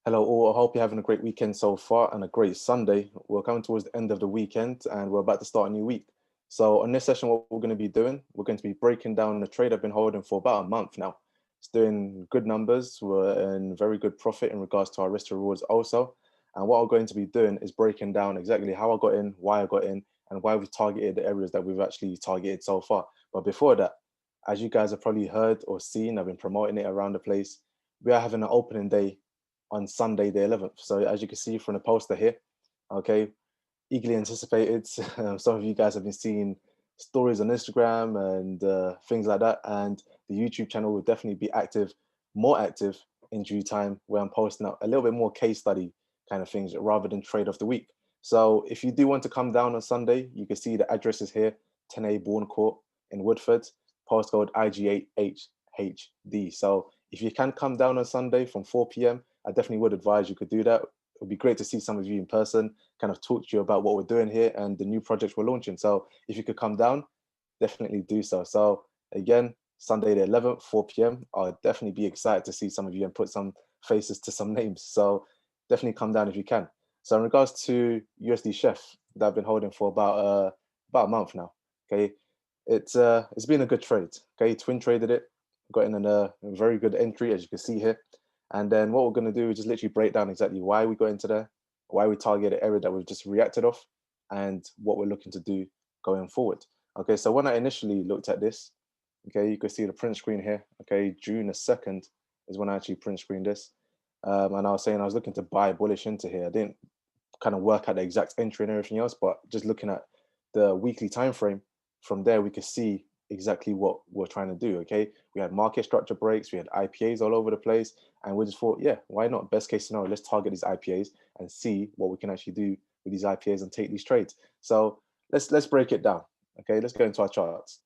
Hello all, I hope you're having a great weekend so far and a great Sunday. We're coming towards the end of the weekend and we're about to start a new week. So on this session, what we're going to be doing, we're going to be breaking down the trade I've been holding for about a month now. It's doing good numbers, we're in very good profit in regards to our risk to rewards also. And what I'm going to be doing is breaking down exactly how I got in, why I got in, and why we've targeted the areas that we've actually targeted so far. But before that, as you guys have probably heard or seen, I've been promoting it around the place. We are having an opening day on Sunday the 11th. So as you can see from the poster here, okay, eagerly anticipated. Some of you guys have been seeing stories on Instagram and things like that. And the YouTube channel will definitely be active, more active in due time, where I'm posting out a little bit more case study kind of things rather than trade of the week. So if you do want to come down on Sunday, you can see the address is here, 10A Bourne Court in Woodford, postcode IG8HHD. So if you can come down on Sunday from 4 p.m., I definitely would advise you could do that. It would be great to see some of you in person, kind of talk to you about what we're doing here and the new projects we're launching. So if you could come down, definitely do so. So again, Sunday the 11th, 4 p.m. I'll definitely be excited to see some of you and put some faces to some names. So definitely come down if you can. So in regards to USDCHF that I've been holding for about a month now, okay, it's been a good trade. Okay, twin traded it, got in a very good entry as you can see here. And then what we're going to do is just literally break down exactly why we got into there, why we target the area that we've just reacted off, and what we're looking to do going forward. Okay, so when I initially looked at this, okay, you can see the print screen here. Okay, June the 2nd is when I actually print screened this. And I was saying I was looking to buy bullish into here. I didn't kind of work out the exact entry and everything else, but just looking at the weekly time frame, from there we could see exactly what we're trying to do. Okay, we had market structure breaks, we had IPAs all over the place, and we just thought, yeah, why not? Best case scenario, let's target these IPAs and see what we can actually do with these IPAs and take these trades. So let's break it down. Okay, let's go into our charts.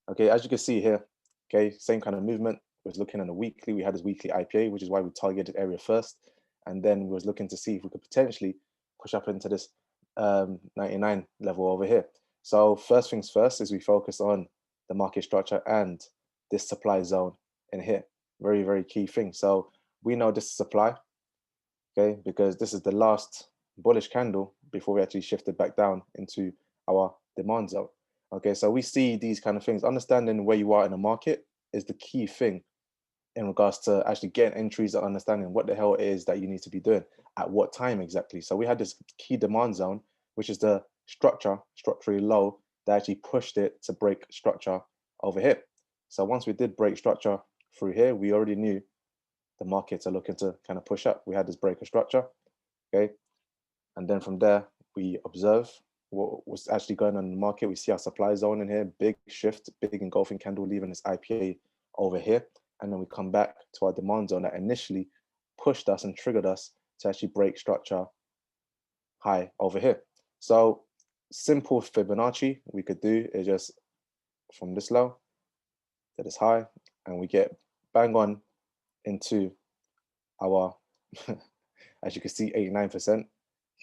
Okay, as you can see here, okay, same kind of movement. Was looking at a weekly, we had this weekly IPA, which is why we targeted area first, and then we was looking to see if we could potentially push up into this 99 level over here. So first things first is we focus on the market structure and this supply zone in here. Very, very key thing. So we know this is supply, okay, because this is the last bullish candle before we actually shifted back down into our demand zone. Okay, so we see these kind of things. Understanding where you are in the market is the key thing in regards to actually getting entries and understanding what the hell it is that you need to be doing at what time exactly. So we had this key demand zone, which is the structurally low, that actually pushed it to break structure over here. So once we did break structure through here, we already knew the markets are looking to kind of push up. We had this break of structure, okay? And then from there, we observe what was actually going on in the market. We see our supply zone in here, big shift, big engulfing candle leaving this IPA over here. And then we come back to our demand zone that initially pushed us and triggered us to actually break structure high over here. So simple Fibonacci we could do is just from this low to this high, and we get bang on into our, as you can see, 89%,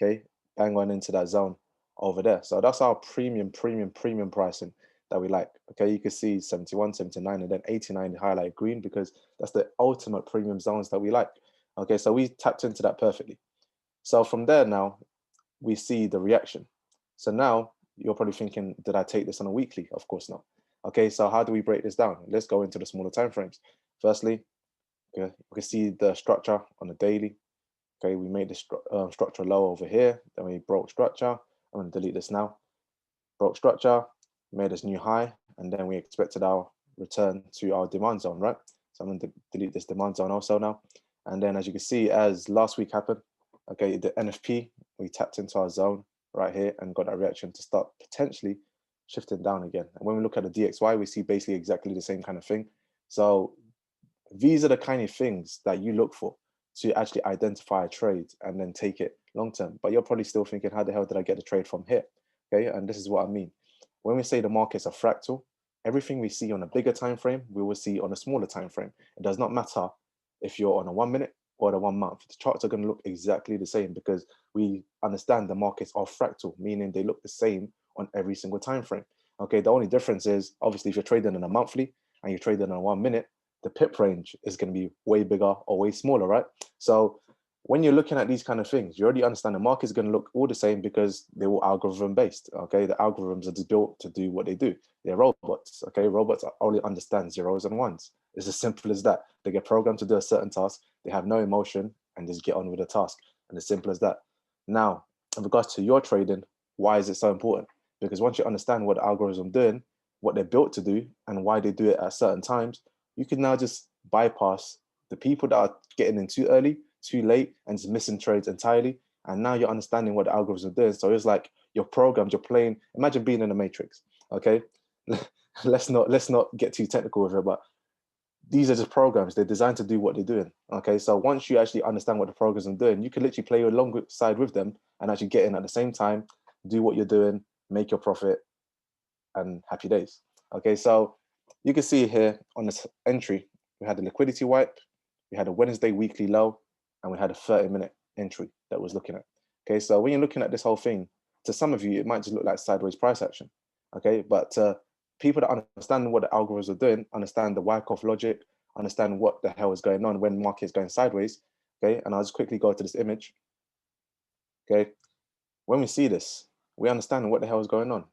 okay, bang on into that zone over there. So that's our premium pricing that we like. Okay, you can see 71, 79, and then 89 highlight green because that's the ultimate premium zones that we like. Okay, so we tapped into that perfectly. So from there now, we see the reaction. So now you're probably thinking, did I take this on a weekly? Of course not. Okay, so how do we break this down? Let's go into the smaller time frames. Firstly, okay, we can see the structure on the daily. Okay, we made this structure low over here, then we broke structure. I'm going to delete this now. Broke structure, made this new high, and then we expected our return to our demand zone, right? So I'm going to delete this demand zone also now. And then as you can see, as last week happened, okay, the NFP, we tapped into our zone right here and got that reaction to start potentially shifting down again. And when we look at the DXY, we see basically exactly the same kind of thing. So these are the kind of things that you look for to actually identify a trade and then take it long term. But you're probably still thinking, how the hell did I get the trade from here? Okay, and this is what I mean. When we say the markets are fractal, everything we see on a bigger time frame, we will see on a smaller time frame. It does not matter if you're on a 1 minute or the 1 month. The charts are going to look exactly the same because we understand the markets are fractal, meaning they look the same on every single time frame. Okay, the only difference is obviously if you're trading in a monthly and you're trading in a 1 minute, the pip range is going to be way bigger or way smaller, right? So when you're looking at these kind of things, you already understand the market is going to look all the same because they're all algorithm based. Okay, the algorithms are just built to do what they do. They're robots. Okay, robots only understand zeros and ones. It's as simple as that. They get programmed to do a certain task. They have no emotion and just get on with the task. And as simple as that. Now, in regards to your trading, why is it so important? Because once you understand what the algorithm doing, what they're built to do, and why they do it at certain times, you can now just bypass the people that are getting in too early, too late, and just missing trades entirely. And now you're understanding what the algorithms are doing. So it's like you're programmed, you're playing. Imagine being in a matrix. Okay, let's not get too technical with it, but these are just programs. They're designed to do what they're doing. Okay, so once you actually understand what the programs are doing, you can literally play alongside with them and actually get in at the same time, do what you're doing, make your profit, and happy days. Okay, so you can see here on this entry, we had a liquidity wipe, we had a Wednesday weekly low, and we had a 30-minute entry that was looking at. Okay, so when you're looking at this whole thing, to some of you, it might just look like sideways price action. Okay, but people that understand what the algorithms are doing, understand the Wyckoff logic, understand what the hell is going on when market is going sideways. Okay, and I'll just quickly go to this image. Okay, when we see this, we understand what the hell is going on.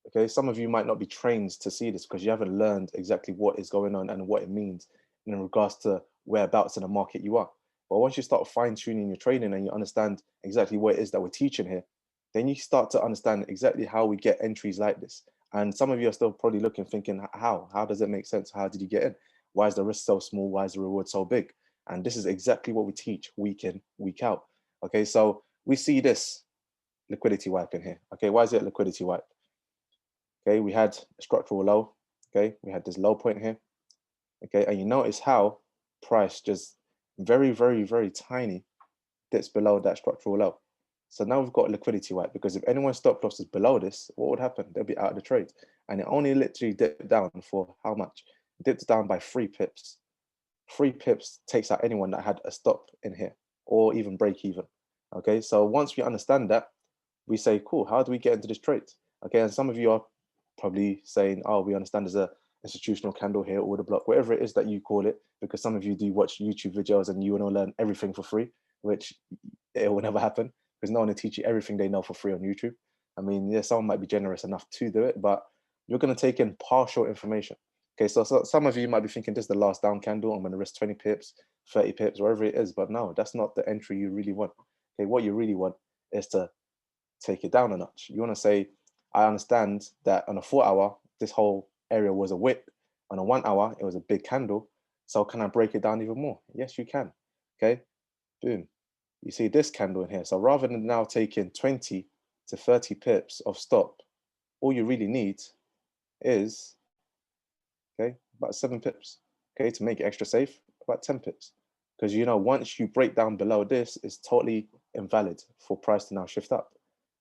Okay, some of you might not be trained to see this because you haven't learned exactly what is going on and what it means in regards to whereabouts in the market you are. But once you start fine-tuning your trading and you understand exactly what it is that we're teaching here, then you start to understand exactly how we get entries like this. And some of you are still probably looking, thinking, how does it make sense? How did you get in? Why is the risk so small? Why is the reward so big? And this is exactly what we teach week in, week out. Okay, so we see this liquidity wipe in here. Okay, why is it a liquidity wipe? Okay, we had a structural low. Okay, we had this low point here. Okay, and you notice how price just very, very, very tiny dips below that structural low. So now we've got a liquidity wipe because if anyone's stop loss is below this, what would happen? They'll be out of the trade. And it only literally dipped down for how much? It dipped down by 3 pips. 3 pips takes out anyone that had a stop in here or even break even. Okay, so once we understand that, we say, cool, how do we get into this trade? Okay, and some of you are probably saying, oh, we understand there's a institutional candle here, order block, whatever it is that you call it, because some of you do watch YouTube videos and you want to learn everything for free, which it will never happen because no one will teach you everything they know for free on YouTube. I mean, yeah, someone might be generous enough to do it, but you're going to take in partial information. Okay, so some of you might be thinking this is the last down candle, I'm going to risk 20 pips, 30 pips, wherever it is, but no, that's not the entry you really want. Okay, what you really want is to take it down a notch. You want to say, I understand that on a 4 hour, this whole area was a wick. On a 1 hour, it was a big candle. So can I break it down even more? Yes, you can. Okay, boom. You see this candle in here. So rather than now taking 20 to 30 pips of stop, all you really need is, okay, about 7 pips. Okay, to make it extra safe, about 10 pips. Because you know, once you break down below this, it's totally invalid for price to now shift up.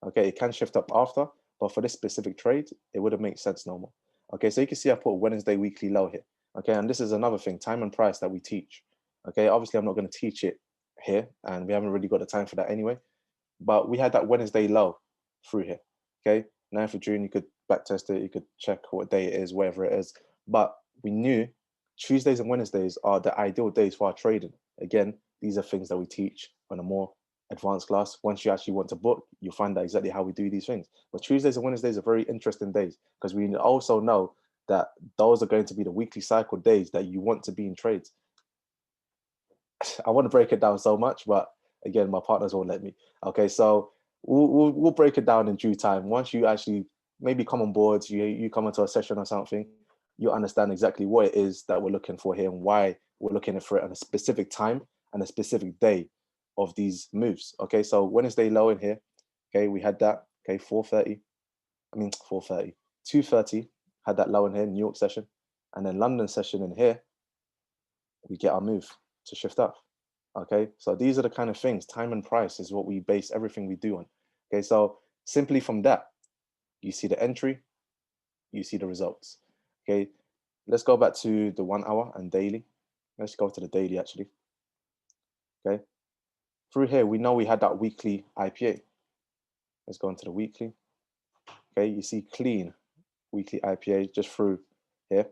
Okay, it can shift up after, but for this specific trade, it wouldn't make sense no more. Okay, so you can see I put Wednesday weekly low here. Okay, and this is another thing, time and price that we teach. Okay, obviously I'm not going to teach it here, and we haven't really got the time for that anyway. But we had that Wednesday low through here. Okay, 9th of June, you could backtest it, you could check what day it is, whatever it is. But we knew Tuesdays and Wednesdays are the ideal days for our trading. Again, these are things that we teach on a more advanced class. Once you actually want to book, you'll find out exactly how we do these things. But Tuesdays and Wednesdays are very interesting days because we also know that those are going to be the weekly cycle days that you want to be in trades. I want to break it down so much, but again, my partners won't let me. Okay, so we'll break it down in due time. Once you actually maybe come on board, you come into a session or something, you understand exactly what it is that we're looking for here and why we're looking for it on a specific time and a specific day of these moves. Okay, so Wednesday low in here. Okay, we had that. Okay, 4:30. I mean 4:30, 2:30 had that low in here, New York session, and then London session in here. We get our move to shift up. Okay, so these are the kind of things. Time and price is what we base everything we do on. Okay, so simply from that, you see the entry, you see the results. Okay, let's go back to the 1 hour and daily. Let's go to the daily actually. Okay, through here, we know we had that weekly IPA. Let's go into the weekly. Okay, you see clean weekly IPA just through here.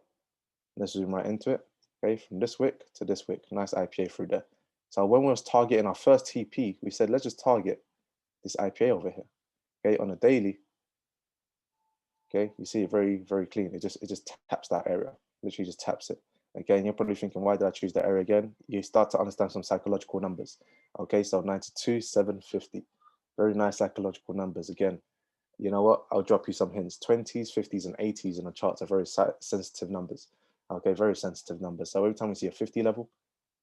Let's zoom right into it. Okay, from this wick to this wick, nice IPA through there. So when we was targeting our first TP, we said, let's just target this IPA over here, okay, on a daily. Okay, you see it very, very clean. It just taps that area, literally just taps it. Again, you're probably thinking, why did I choose that area again? You start to understand some psychological numbers. Okay, so 92, 750. Very nice psychological numbers. Again, you know what? I'll drop you some hints. 20s, 50s, and 80s in the charts are very sensitive numbers. Okay, very sensitive numbers. So every time we see a 50 level,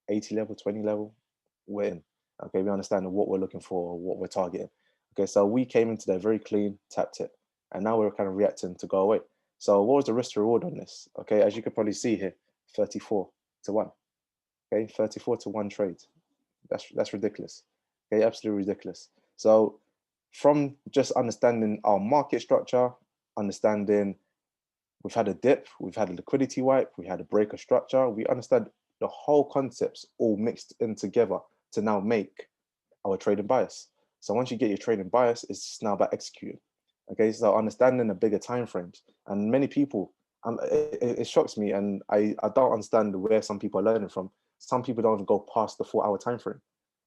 80 level, 20 level, we're in. Okay, we understand what we're looking for, what we're targeting. Okay, so we came into there very clean, tapped it, and now we're kind of reacting to go away. So what was the risk to reward on this? Okay, as you can probably see here, 34 to 1. Okay, 34 to 1 trade. That's ridiculous. Okay, absolutely ridiculous. So from just understanding our market structure, understanding we've had a dip, we've had a liquidity wipe, we had a breaker structure, we understand the whole concepts all mixed in together to now make our trading bias. So once you get your trading bias, it's now about executing. Okay, so understanding the bigger time frames, and many people, it shocks me, and I don't understand where some people are learning from. Some people don't even go past the 4-hour time frame,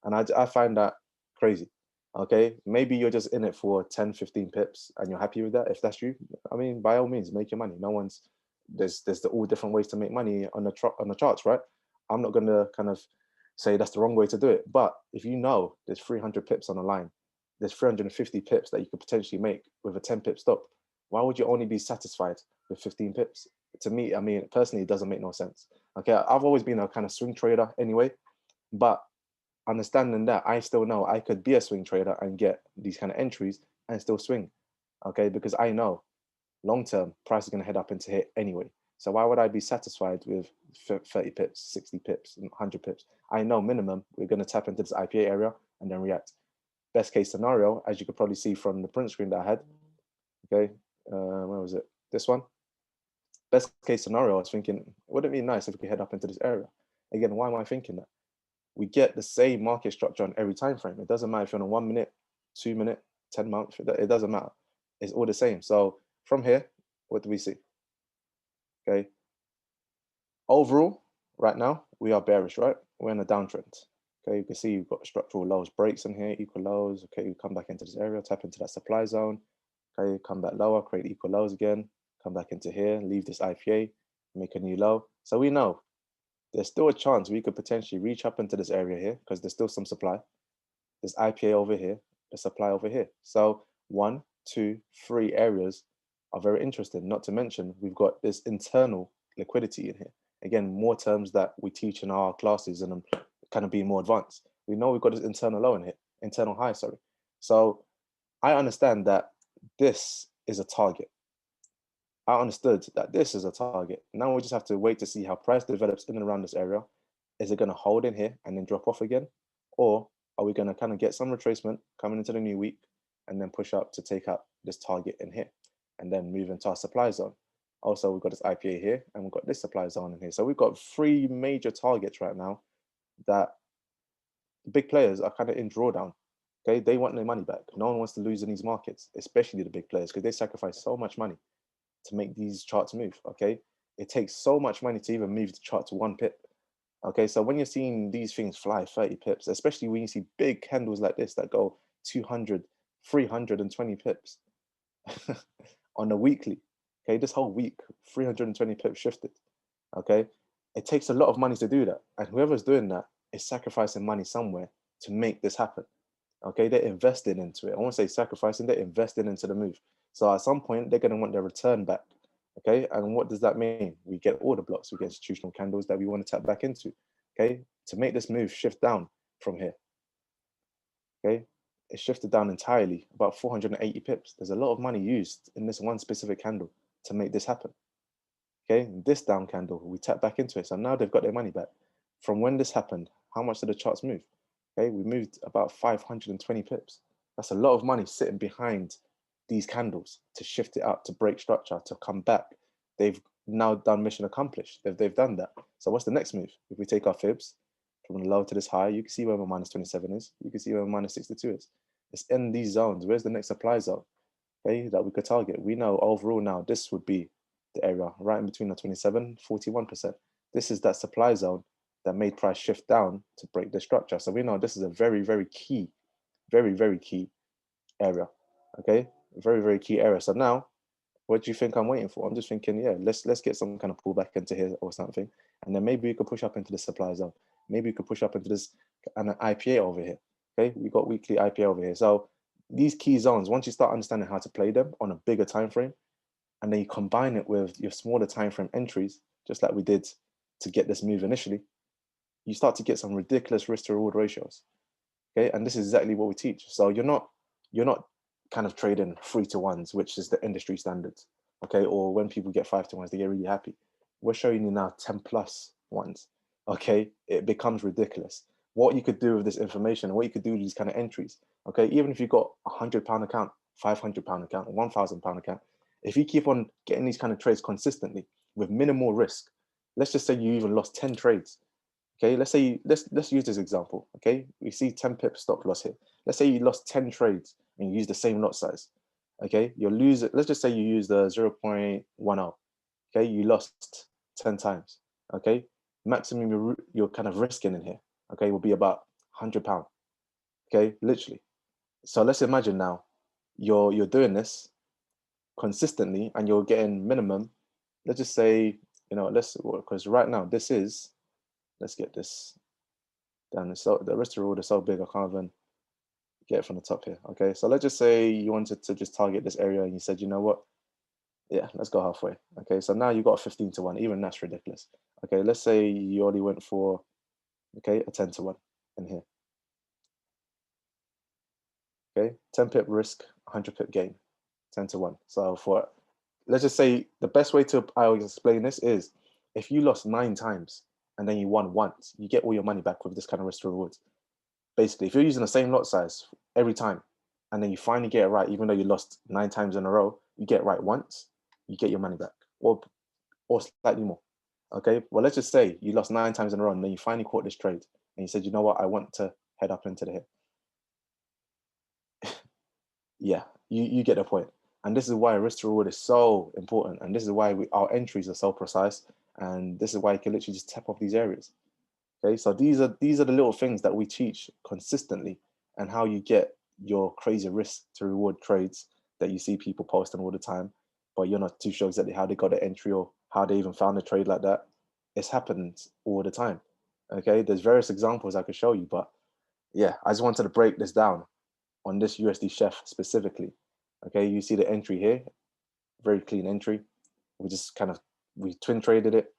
and I find that crazy. Okay, maybe you're just in it for 10, 15 pips, and you're happy with that. If that's you, I mean, by all means, make your money. No one's there's all different ways to make money on the charts, right? I'm not gonna kind of say that's the wrong way to do it, but if you know there's 300 pips on the line, there's 350 pips that you could potentially make with a 10 pip stop. Why would you only be satisfied with 15 pips? To me, I mean, personally, it doesn't make no sense. Okay, I've always been a kind of swing trader anyway, but understanding that, I still know I could be a swing trader and get these kind of entries and still swing. Okay, because I know long term price is going to head up into here anyway. So why would I be satisfied with 30 pips, 60 pips, and 100 pips? I know minimum we're going to tap into this IPA area and then react. Best case scenario, as you could probably see from the print screen that I had, okay, where was it? This one. Best case scenario, I was thinking, wouldn't it be nice if we could head up into this area? Again, why am I thinking that? We get the same market structure on every time frame. It doesn't matter if you're on a 1 minute, 2 minute, 10 month, it doesn't matter. It's all the same. So from here, what do we see? Okay. Overall, right now, we are bearish, right? We're in a downtrend. Okay, you can see you've got structural lows, breaks in here, equal lows. Okay, you come back into this area, tap into that supply zone. Okay, come back lower, create equal lows again, come back into here, leave this IPA, make a new low. So we know there's still a chance we could potentially reach up into this area here because there's still some supply. There's IPA over here, the supply over here. So 1, 2, 3 areas are very interesting. Not to mention, we've got this internal liquidity in here. Again, more terms that we teach in our classes and I'm kind of being more advanced. We know we've got this internal low in here, internal high, sorry. So I understand that this is a target. I understood that this is a target. Now we just have to wait to see how price develops in and around this area. Is it going to hold in here and then drop off again? Or are we going to kind of get some retracement coming into the new week and then push up to take out this target in here and then move into our supply zone? Also, we've got this IPA here and we've got this supply zone in here. So we've got 3 major targets right now that the big players are kind of in drawdown. Okay, they want their money back. No one wants to lose in these markets, especially the big players, because they sacrifice so much money to make these charts move. Okay, it takes so much money to even move the chart to 1 pip. Okay, so when you're seeing these things fly 30 pips, especially when you see big candles like this that go 200, 320 pips on the weekly, okay, this whole week, 320 pips shifted, okay, it takes a lot of money to do that. And whoever's doing that is sacrificing money somewhere to make this happen. Okay, they're investing into it. I won't say sacrificing, they're investing into the move. So at some point, they're going to want their return back. Okay, and what does that mean? We get order blocks, we get institutional candles that we want to tap back into. Okay, to make this move shift down from here. Okay, it shifted down entirely, about 480 pips. There's a lot of money used in this one specific candle to make this happen. Okay, this down candle, we tap back into it. So now they've got their money back. From when this happened, how much did the charts move? Okay, we moved about 520 pips. That's a lot of money sitting behind these candles to shift it up, to break structure, to come back. They've now done mission accomplished. They've done that. So what's the next move? If we take our fibs from the low to this high, you can see where my minus 27 is. You can see where my minus 62 is. It's in these zones. Where's the next supply zone? Okay, that we could target. We know overall now this would be the area right in between the 27, 41%. This is that supply zone that made price shift down to break the structure. So we know this is a very, very key, very, very key area. Okay, very, very key area. So now, what do you think I'm waiting for? I'm just thinking, yeah, let's get some kind of pullback into here or something, and then maybe we could push up into the supply zone. Maybe we could push up into this and an IPA over here. Okay, we got weekly IPA over here. So these key zones, once you start understanding how to play them on a bigger time frame, and then you combine it with your smaller time frame entries, just like we did to get this move initially, you start to get some ridiculous risk to reward ratios. Okay, and this is exactly what we teach. So you're not kind of trading 3-to-1s, which is the industry standards. Okay, or when people get 5-to-1s, they get really happy. We're showing you now 10+1s. Okay, it becomes ridiculous. What you could do with this information, what you could do with these kind of entries. Okay, even if you've got £100 account, £500 account, £1,000 account, if you keep on getting these kind of trades consistently with minimal risk, let's just say you even lost 10 trades. Okay, let's use this example. Okay, we see 10 pips stop loss here. Let's say you lost 10 trades and you use the same lot size. Okay, you'll lose it. Let's just say you use the 0.10. Okay, you lost 10 times. Okay, maximum you're kind of risking in here. Okay, will be about £100. Okay, literally. So let's imagine now you're doing this consistently and you're getting minimum. Let's just say, because right now this is, let's get this down. So the rest of the reward is so big I can't even get it from the top here. Okay, so let's just say you wanted to just target this area and you said, you know what? Yeah, let's go halfway. Okay, so now you got a 15-to-1. Even that's ridiculous. Okay, let's say you already went for, okay, a 10-to-1 in here. Okay, 10 pip risk, 100 pip gain, 10-to-1. So for, let's just say the best way to I always explain this is if you lost 9 times and then you won once, you get all your money back with this kind of risk to rewards. Basically, if you're using the same lot size every time and then you finally get it right, even though you lost 9 times in a row, you get it right once, you get your money back, or slightly more. Okay, well, let's just say you lost 9 times in a row and then you finally caught this trade and you said, you know what, I want to head up into the hit. Yeah, you get the point. And this is why risk to reward is so important, and this is why our entries are so precise, and this is why you can literally just tap off these areas. Okay, so these are the little things that we teach consistently, and how you get your crazy risk to reward trades that you see people posting all the time, but you're not too sure exactly how they got the entry or how they even found a trade like that. It's happened all the time. Okay, there's various examples I could show you, but yeah, I just wanted to break this down on this USDCHF specifically. Okay, you see the entry here, very clean entry. We twin traded it.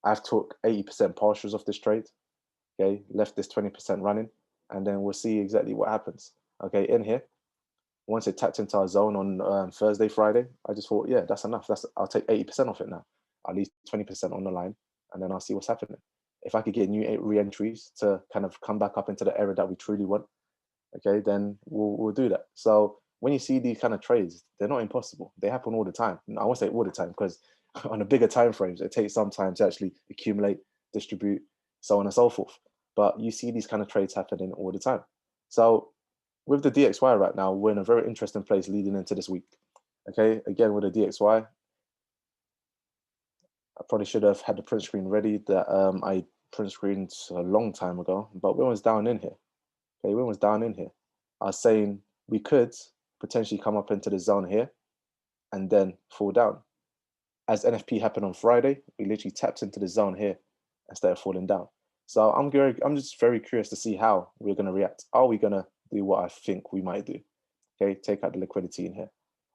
I've took 80% partials off this trade. Okay, left this 20% running, and then we'll see exactly what happens. Okay, in here, once it tapped into our zone on Thursday, Friday, I just thought, yeah, that's enough. I'll take 80% off it now. I'll leave 20% on the line, and then I'll see what's happening. If I could get new re-entries to kind of come back up into the area that we truly want, okay, then we'll do that. So when you see these kind of trades, they're not impossible. They happen all the time. I won't say all the time because on the bigger time frames, it takes some time to actually accumulate, distribute, so on and so forth. But you see these kind of trades happening all the time. So with the DXY right now, we're in a very interesting place leading into this week. Okay, again with the DXY, I probably should have had the print screen ready that I print screened a long time ago, but when was down in here? Okay, when was down in here? I was saying we could potentially come up into the zone here and then fall down. As NFP happened on Friday, we literally tapped into the zone here instead of falling down. So I'm just very curious to see how we're going to react. Are we going to do what I think we might do? Okay, take out the liquidity in here.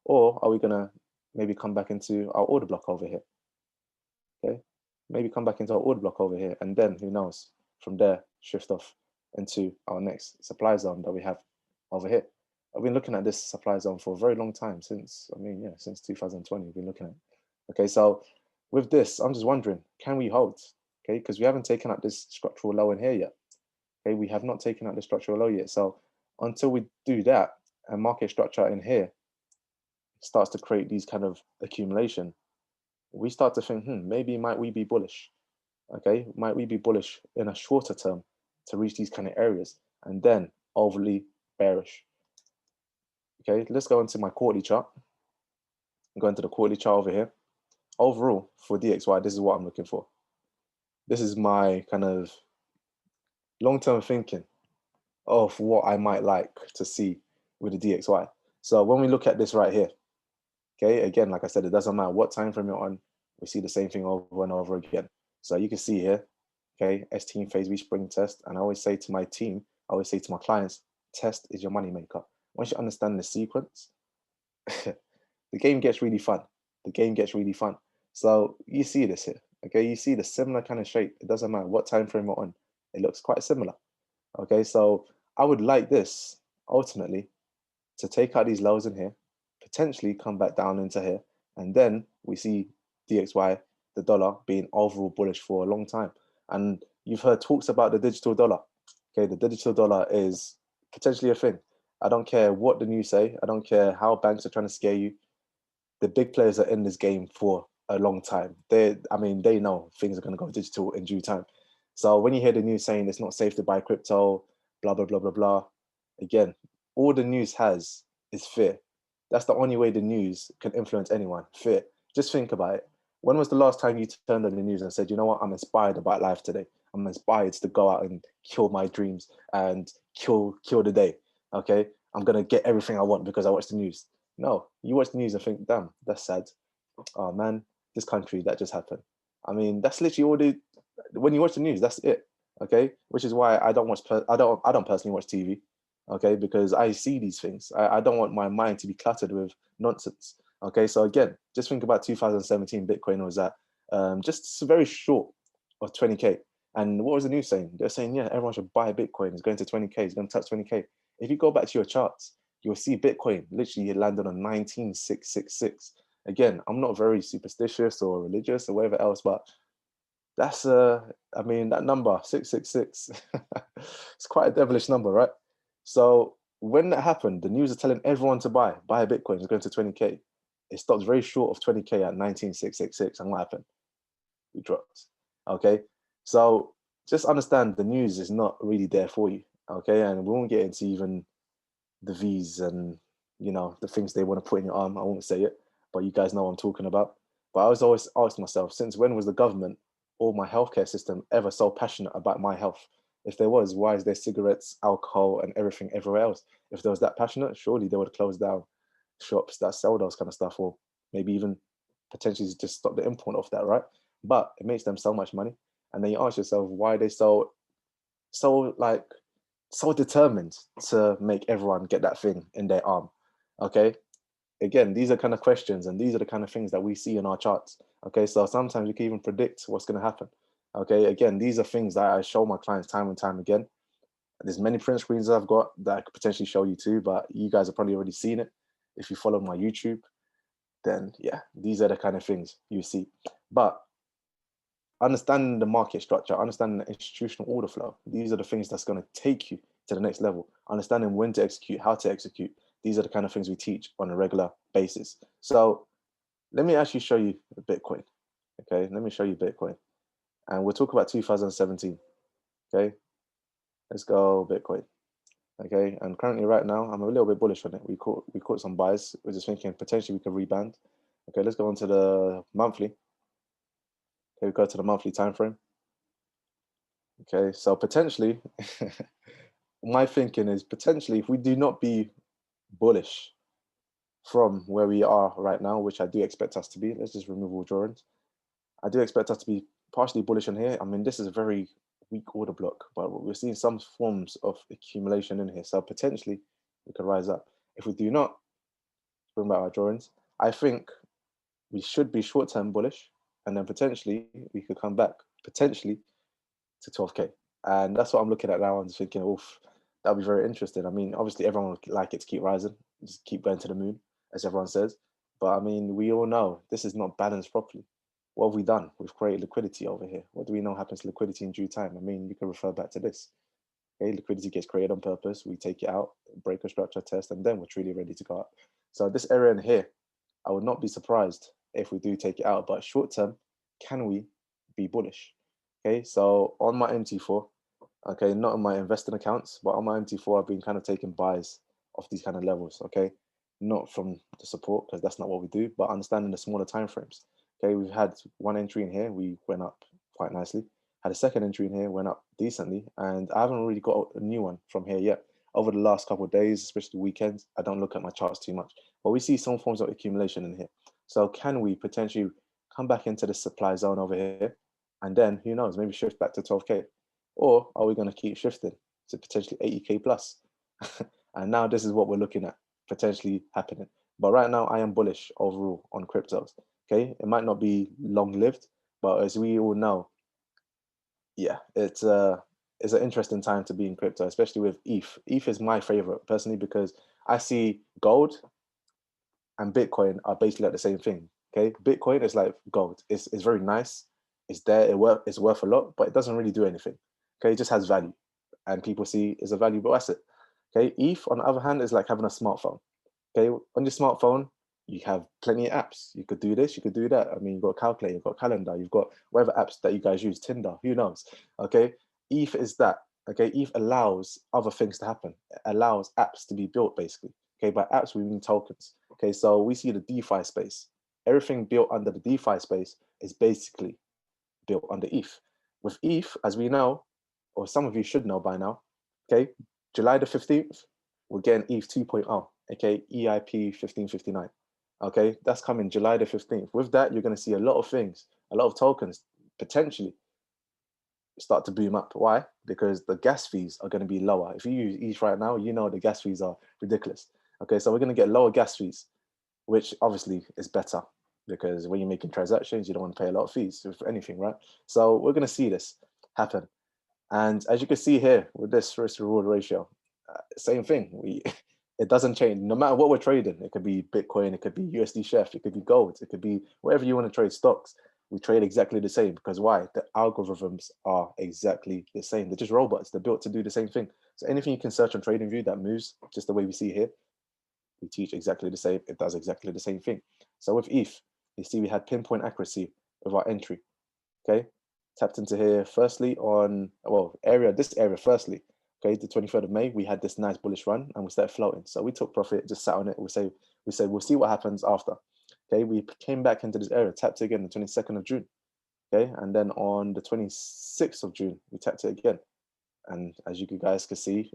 Or are we going to maybe come back into our order block over here? Okay, maybe come back into our order block over here, and then who knows, from there shift off into our next supply zone that we have over here. I've been looking at this supply zone for a very long time, since 2020 we've been looking at it. Okay, so with this, I'm just wondering, can we hold? Okay, because we haven't taken out this structural low in here yet. Okay, we have not taken out the structural low yet. So until we do that, and market structure in here starts to create these kind of accumulation, we start to think, maybe might we be bullish? Okay, might we be bullish in a shorter term to reach these kind of areas, and then overly bearish? Okay, let's go into my quarterly chart. I'm going to the quarterly chart over here. Overall, for DXY, this is what I'm looking for. this is my kind of long-term thinking of what I might like to see with the DXY. So when we look at this right here, okay, again, like I said, it doesn't matter what time frame you're on, we see the same thing over and over again. So you can see here, okay, S-team phase V spring test. And I always say to my team, I always say to my clients, test is your money maker. Once you understand the sequence, the game gets really fun. The game gets really fun. So you see this here, okay? You see the similar kind of shape. It doesn't matter what time frame we're on. It looks quite similar, okay? So I would like this ultimately to take out these lows in here, potentially come back down into here, and then we see DXY, the dollar, being overall bullish for a long time. And you've heard talks about the digital dollar. Okay, the digital dollar is potentially a thing. I don't care what the news say. I don't care how banks are trying to scare you. The big players are in this game for a long time. I mean, they know things are going to go digital in due time. So when you hear the news saying it's not safe to buy crypto, blah blah blah blah blah, again, all the news has is fear. That's the only way the news can influence anyone. Fear. Just think about it. When was the last time you turned on the news and said, you know what, I'm inspired about life today. I'm inspired to go out and kill my dreams and kill the day. Okay, I'm gonna get everything I want because I watched the news. No, you watch the news and think, damn, that's sad. Oh man, this country that just happened. I mean, that's literally all the. When you watch the news, that's it. Okay, which is why I don't watch. I don't personally watch TV. Okay, because I see these things. I don't want my mind to be cluttered with nonsense. Okay, so again, just think about 2017. Bitcoin was at just very short of 20K. And what was the news saying? They're saying, yeah, everyone should buy Bitcoin. It's going to 20K. It's going to touch 20K. If you go back to your charts, you'll see Bitcoin literally landed on 19,666. Again, I'm not very superstitious or religious or whatever else, but that's I mean, that number 666, it's quite a devilish number, right? So when that happened, the news is telling everyone to buy a Bitcoin. It's going to 20K. It stopped very short of 20K at 19,666. And what happened? We dropped. Okay. So just understand the news is not really there for you. Okay. And we won't get into even the V's and the things they want to put in your arm. I won't say it, but you guys know what I'm talking about. But I was always asked myself, since when was the government or my healthcare system ever so passionate about my health? If there was, why is there cigarettes, alcohol, and everything everywhere else? If there was that passionate, surely they would close down shops that sell those kind of stuff, or maybe even potentially just stop the import of that, right? But it makes them so much money. And then you ask yourself, why are they so like so determined to make everyone get that thing in their arm? Okay, again, these are kind of questions, and these are the kind of things that we see in our charts. Okay, so sometimes we can even predict what's going to happen. Okay, again, these are things that I show my clients time and time again. There's many print screens I've got that I could potentially show you too, but you guys have probably already seen it if you follow my YouTube. Then yeah, these are the kind of things you see. But understanding the market structure, understanding the institutional order flow, these are the things that's going to take you to the next level. Understanding when to execute, how to execute, these are the kind of things we teach on a regular basis. So let me actually show you Bitcoin. Okay, let me show you Bitcoin. And we'll talk about 2017. Okay, let's go Bitcoin. Okay, and currently right now, I'm a little bit bullish on it. We caught some buys. We're just thinking potentially we could rebound. Okay, let's go on to the monthly. Okay, we go to the monthly time frame. Okay, so potentially, my thinking is potentially if we do not be bullish from where we are right now, which I do expect us to be, let's just remove all drawings. I do expect us to be partially bullish on here. I mean, this is a very weak order block, but we're seeing some forms of accumulation in here. So potentially we could rise up. If we do not, bring back our drawings, I think we should be short-term bullish, and then potentially we could come back potentially to 12K. And that's what I'm looking at now. I'm just thinking, oof, that'll be very interesting. I mean, obviously everyone would like it to keep rising, just keep going to the moon, as everyone says. But I mean, we all know this is not balanced properly. What have we done? We've created liquidity over here. What do we know happens to liquidity in due time? I mean, you can refer back to this. Okay, liquidity gets created on purpose. We take it out, break a structure test, and then we're truly ready to go up. So this area in here, I would not be surprised if we do take it out. But short term, can we be bullish? Okay, so on my MT4, okay, not on my investing accounts, but on my MT4, I've been kind of taking buys off these kind of levels. Okay, not from the support because that's not what we do, but understanding the smaller time frames. Okay, we've had one entry in here, we went up quite nicely. had a second entry in here, went up decently, and I haven't really got a new one from here yet. Over the last couple of days, especially weekends, I don't look at my charts too much, but we see some forms of accumulation in here. So can we potentially come back into the supply zone over here, and then who knows, maybe shift back to 12K? Or are we going to keep shifting to potentially 80K plus? And now this is what we're looking at potentially happening. But right now, I am bullish overall on cryptos. Okay, it might not be long-lived, but as we all know, yeah, it's an interesting time to be in crypto, especially with ETH. ETH is my favorite personally because I see gold and Bitcoin are basically like the same thing. Okay, Bitcoin is like gold. It's very nice. It's there. It's worth a lot, but it doesn't really do anything. Okay, it just has value, and people see it's a valuable asset. Okay, ETH on the other hand is like having a smartphone. Okay, on your smartphone, you have plenty of apps. You could do this, you could do that. I mean, you've got calculator, you've got calendar, you've got whatever apps that you guys use, Tinder, who knows? Okay, ETH is that. Okay, ETH allows other things to happen. It allows apps to be built basically. Okay, by apps we mean tokens. Okay, so we see the DeFi space. Everything built under the DeFi space is basically built under ETH. With ETH, as we know, or some of you should know by now, okay, July the 15th, we're getting ETH 2.0, okay, EIP 1559. Okay, that's coming July the 15th. With that, you're going to see a lot of things, a lot of tokens potentially start to boom up. Why? Because the gas fees are going to be lower. If you use ETH right now, you know the gas fees are ridiculous. Okay, so we're going to get lower gas fees, which obviously is better because when you're making transactions, you don't want to pay a lot of fees for anything, right? So we're going to see this happen. And as you can see here with this risk reward ratio, same thing. It doesn't change no matter what we're trading. It could be Bitcoin, it could be USDCHF, it could be gold, it could be whatever you want to trade stocks. We trade exactly the same because why? The algorithms are exactly the same. They're just robots. They're built to do the same thing. So anything you can search on TradingView that moves just the way we see here, we teach exactly the same. It does exactly the same thing. So with ETH, you see we had pinpoint accuracy with our entry. Okay, tapped into here firstly on this area firstly. Okay, the 23rd of May, we had this nice bullish run and we started floating. So we took profit, just sat on it. We say we'll see what happens after. Okay, we came back into this area, tapped it again the 22nd of June. Okay, and then on the 26th of June, we tapped it again. And as you guys can see,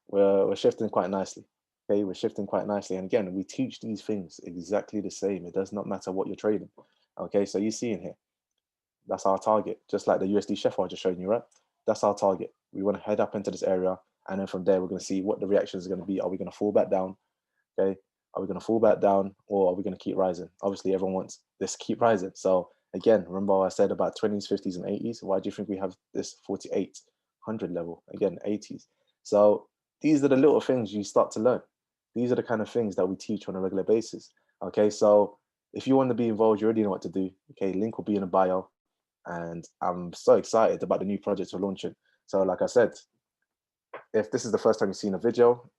we're shifting quite nicely. Okay, we're shifting quite nicely. And again, we teach these things exactly the same. It does not matter what you're trading. Okay, so you see in here, that's our target, just like the USDCHF I just showed you, right? That's our target. We want to head up into this area, and then from there, we're going to see what the reactions are going to be. Are we going to fall back down? Okay, are we going to fall back down, or are we going to keep rising? Obviously, everyone wants this to keep rising. So again, remember what I said about 20s, 50s, and 80s? Why do you think we have this 4,800 level? Again, 80s. So these are the little things you start to learn. These are the kind of things that we teach on a regular basis. Okay, so if you want to be involved, you already know what to do. Okay, link will be in the bio. And I'm so excited about the new projects we're launching. So like I said, if this is the first time you've seen a video,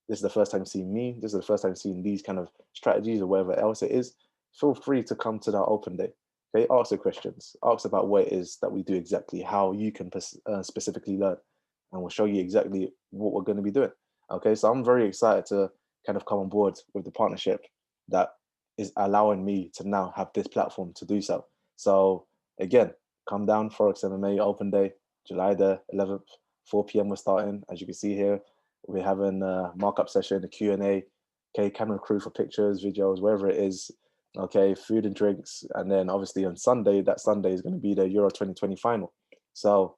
this is the first time you've seen me, this is the first time you've seen these kind of strategies or whatever else it is, feel free to come to that open day. Okay, ask the questions, ask about what it is that we do exactly, how you can specifically learn, and we'll show you exactly what we're going to be doing. Okay, so I'm very excited to kind of come on board with the partnership that is allowing me to now have this platform to do so. So again, come down, Forex MMA open day, July the 11th, 4 p.m. we're starting. As you can see here, we're having a markup session, a Q&A, okay, camera crew for pictures, videos, wherever it is, okay, food and drinks. And then obviously on Sunday, that Sunday is going to be the Euro 2020 final. So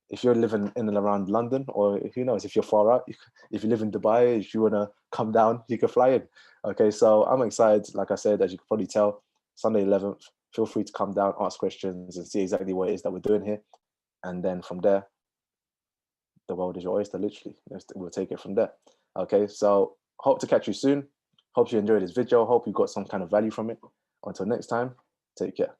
if you're living in and around London, or who knows, if you're far out, if you live in Dubai, if you want to come down, you can fly in. Okay, so I'm excited. Like I said, as you can probably tell, Sunday 11th, feel free to come down, ask questions, and see exactly what it is that we're doing here. And then from there, the world is your oyster, literally. We'll take it from there. Okay, so hope to catch you soon. Hope you enjoyed this video. Hope you got some kind of value from it. Until next time, take care.